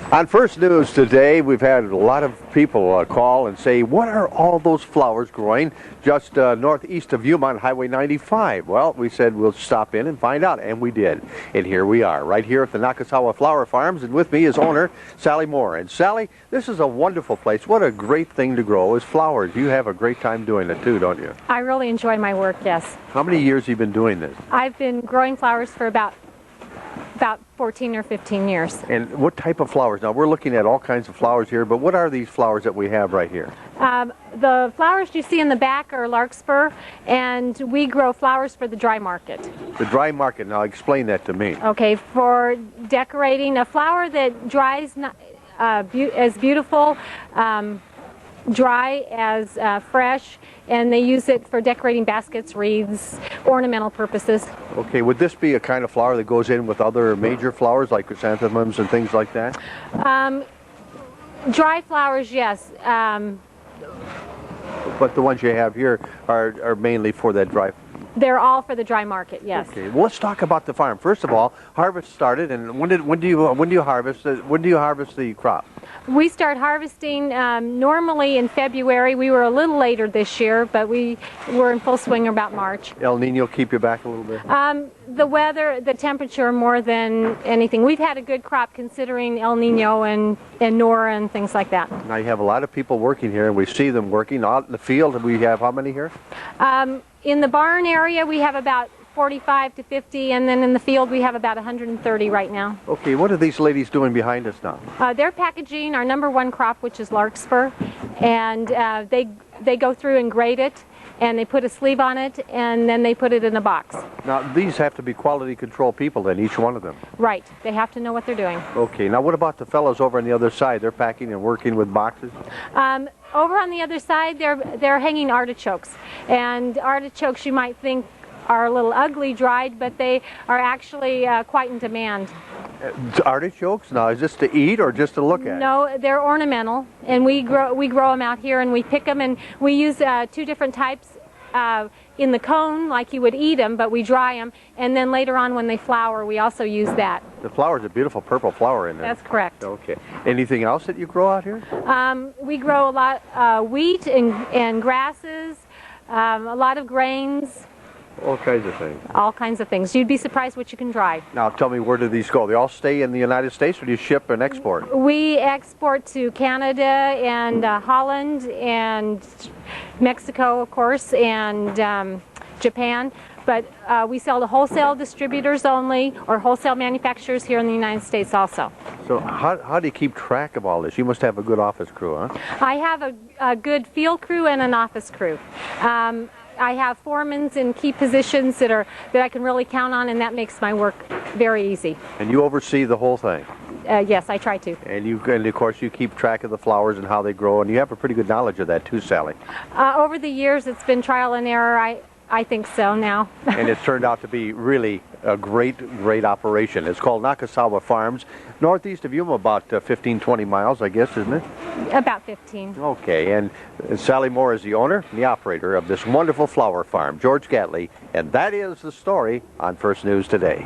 On First News today, we've had a lot of people call and say, what are all those flowers growing just northeast of Yuma on Highway 95? Well, we said we'll stop in and find out, and we did. And here we are, right here at the Nakasawa Flower Farms, and with me is owner Sally Moore. And Sally, this is a wonderful place. What a great thing to grow is flowers. You have a great time doing it too, don't you? I really enjoy my work, yes. How many years have you been doing this? I've been growing flowers for about 14 or 15 years. And what type of flowers? Now, we're looking at all kinds of flowers here, but what are these flowers that we have right here? The flowers you see in the back are larkspur, and we grow flowers for the dry market. The dry market. Now, explain that to me. Okay, for decorating a flower that dries as beautiful, dry as fresh, and they use it for decorating baskets, wreaths, ornamental purposes. Okay, would this be a kind of flower that goes in with other major flowers like chrysanthemums and things like that? Dry flowers, yes. But the ones you have here are mainly for that dry. They're all for the dry market, yes. Okay, well, let's talk about the farm. First of all, harvest started, and when do you harvest the crop? We start harvesting normally in February. We were a little later this year, but we were in full swing about March. El Nino keep you back a little bit? The weather, the temperature more than anything. We've had a good crop considering El Nino and Nora and things like that. Now you have a lot of people working here, and we see them working out in the field. We have how many here? In the barn area, we have about 45 to 50, and then in the field we have about 130 right now. Okay, what are these ladies doing behind us now? They're packaging our #1 crop, which is larkspur, and they go through and grade it, and they put a sleeve on it, and then they put it in a box. Now these have to be quality control people then, each one of them. Right, they have to know what they're doing. Okay, now what about the fellows over on the other side? They're packing and working with boxes? Over on the other side, they're hanging artichokes, and artichokes you might think are a little ugly dried, but they are actually quite in demand. Artichokes? Now, is this to eat or just to look at? No, they're ornamental, and we grow them out here, and we pick them, and we use 2 different types in the cone, like you would eat them, but we dry them, and then later on when they flower, we also use that. The flower's a beautiful purple flower in there. That's correct. Okay. Anything else that you grow out here? We grow a lot wheat and grasses, a lot of grains. All kinds of things. All kinds of things. You'd be surprised what you can dry. Now tell me, where do these go? They all stay in the United States, or do you ship and export? We export to Canada and Holland and Mexico, of course, and Japan. But we sell to wholesale distributors only, or wholesale manufacturers here in the United States also. So how do you keep track of all this? You must have a good office crew, huh? I have a good field crew and an office crew. I have foremen in key positions that I can really count on, and that makes my work very easy. And you oversee the whole thing? Yes, I try to. And of course you keep track of the flowers and how they grow, and you have a pretty good knowledge of that too, Sally. Over the years, it's been trial and error. I think so now. And it's turned out to be really a great operation. It's called Nakasawa Farms, northeast of Yuma, about 15, 20 miles, I guess, isn't it? About 15. Okay, and Sally Moore is the owner and the operator of this wonderful flower farm, George Gatley, and that is the story on First News Today.